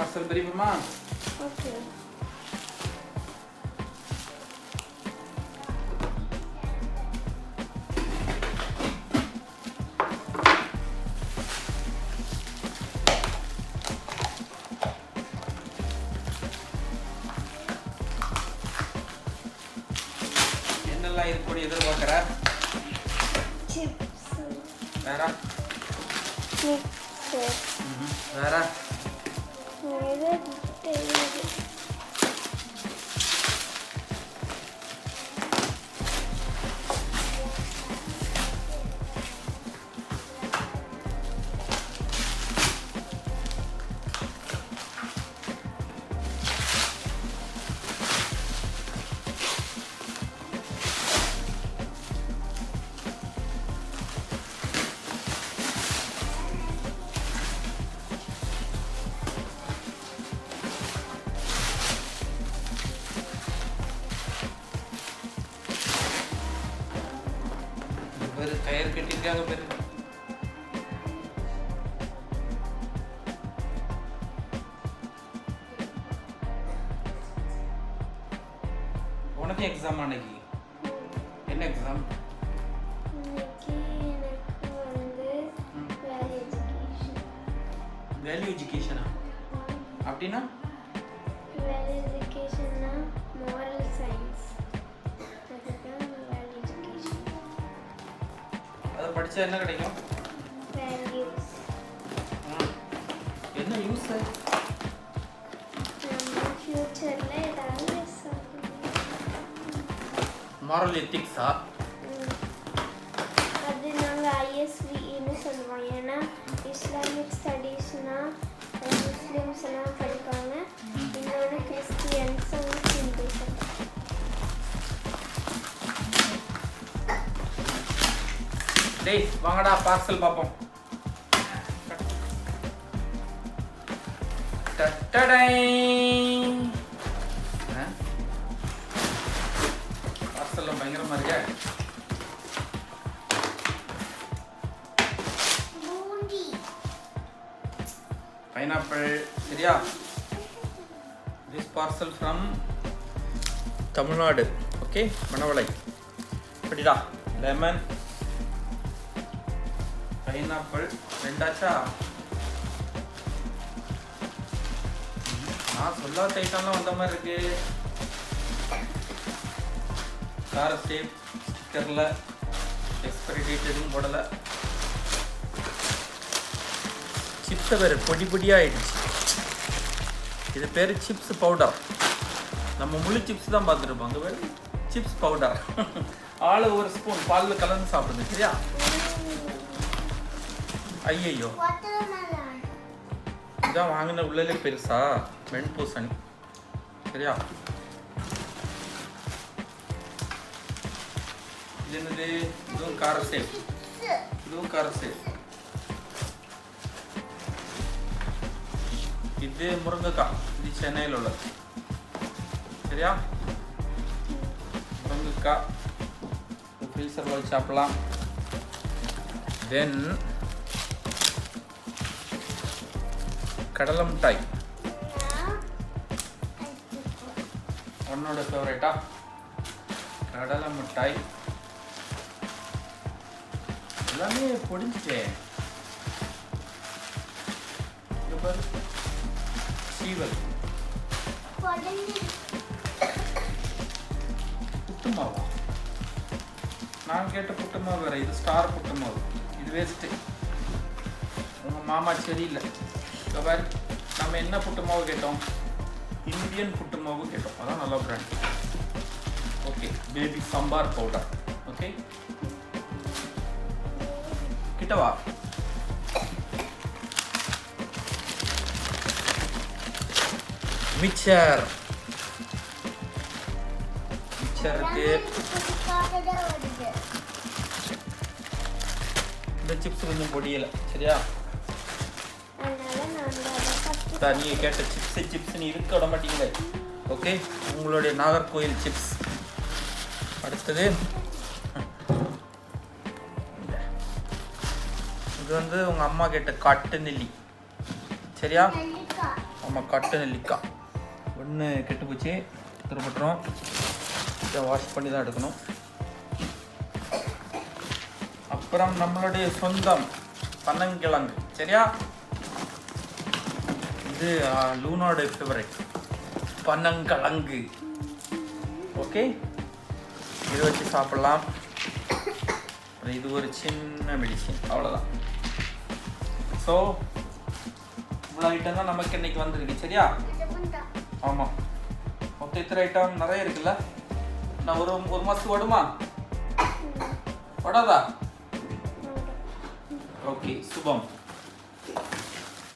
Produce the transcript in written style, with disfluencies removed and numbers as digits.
Parcel தெரியுமா? Okay. என்னெல்லாம் இருக்குன்னு எதிர்பார்க்குற? சிப்ஸ். வேற? மிக்சர். வேற? வேற தெரியாது. கயிறு கட்டிருக்காங்க பேரு. உனக்கு எக்ஸாம் அன்னைக்கு என்ன எக்ஸாம்? வேல்யூ எஜுகேஷனா? அப்படின்னா வேல்யூ எஜுகேஷன்னா moral science. அதுதான் வேல்யூ எஜுகேஷன். அதை படிச்சா என்ன கிடைக்கும்? வேல்யூஸ். என்ன யூஸ்? நம்ம ஃபியூச்சர்ல ஏதாவது moral ethics-ஆ? அது நாங்கள் ஐஎஸ்வின்னு சொல்லுவோம். ஏன்னா இஸ்லாமிக் ஸ்டடீஸ்னா முஸ்லிம்ஸ் எல்லாம் படிப்பாங்க, இன்னொன்று கிறிஸ்டியன்ஸ் ஹிந்துஸ். டேய் வாங்கடா பார்சல் பார்ப்போம். பார்சல்லாம் பயங்கரமா இருக்கே. பைனாப்பிள். சரியா? This parcel from Tamil Nadu. Okay, மணவளை. படிடா. லெமன், பைனாப்பிள் ரெண்டாச்சா? நான் சொல்லாத ஐட்டம்லாம் வந்த மாதிரி இருக்கு. கார சேப் ஸ்டிக்கரில் எக்ஸ்பைரி டேட் எதுவும் போடலை. சிப்ஸை பேர் பொடி பொடியாக ஆயிடுச்சு. இது பேர் சிப்ஸ் பவுடர். நம்ம முழு சிப்ஸ் தான் பார்த்துருப்போம். அங்கே பேர் சிப்ஸ் பவுடர். ஆள் ஒரு ஸ்பூன் பாலில் கலந்து சாப்பிடுங்க. சரியா? ஐயோ, இதான் வாங்கின உள்ளே பெருசா வெண்பூசணி. சரியா? இது என்னது? இதுவும் கார சேப். இதுவும் கார சேப். இது முருங்கைக்காய். இது சென்னையில் உள்ளது. சரியா? முருங்கைக்காய் ஃப்ரீசரில் வச்சு சாப்பிடலாம். தென் கடலை மிட்டாய். உன்னோட ஃபேவரேட்டா? கடலை மிட்டாய். எல்லாமே பொடிஞ்சிட்டேன். சீவல். புட்டு மாவா? நான் கேட்ட புட்டு மாவு வேற. இது ஸ்டார் புட்டு மாவு. இது வேஸ்ட்டு. உங்கள் மாமா சரியில்லை. பாரு, நம்ம என்ன புட்டு மாவு கேட்டோம்? இந்தியன் புட்டு மாவு கேட்டோம். அதான் நல்ல brand. Okay, baby sambar powder. Okay, கிட்டவா? மிக்சர். மிக்சர் இருக்கு. இந்த சிப்ஸ் கொஞ்சம் பொடியலை. சரியா? நீ கேட்ட சிப்ஸ் இருக்க விட மாட்டீங்களே. ஓகே, உங்களுடைய நாகர்கோயில் சிப்ஸ். அடுத்தது இது வந்து உங்கள் அம்மா கேட்ட காட்டு நெல்லி. சரியா? ஆமாம் கட்டு நெல்லிக்காய் ஒன்று கெட்டு போச்சு திரும்பட்டுறோம். இதை வாஷ் பண்ணி தான் எடுக்கணும். அப்புறம் நம்மளுடைய சொந்தம் பனங்கிழங்கு. சரியா, இது லூனோட ஃபேவரட் பனங்கிழங்கு. ஓகே, இதை வச்சு சாப்பிட்லாம். இது ஒரு சின்ன மெடிசின், அவ்வளோதான். ஸோ இவ்வளோ ஐட்டம் தான் நமக்கு இன்னைக்கு வந்திருக்கு. சரியா, ஆமாம் மொத்தம் இத்தனை ஐட்டம் நிறைய இருக்குல்ல. நான் ஒரு மாதத்துக்கு ஓடுமா ஓடாதா? ஓகே சுபம்.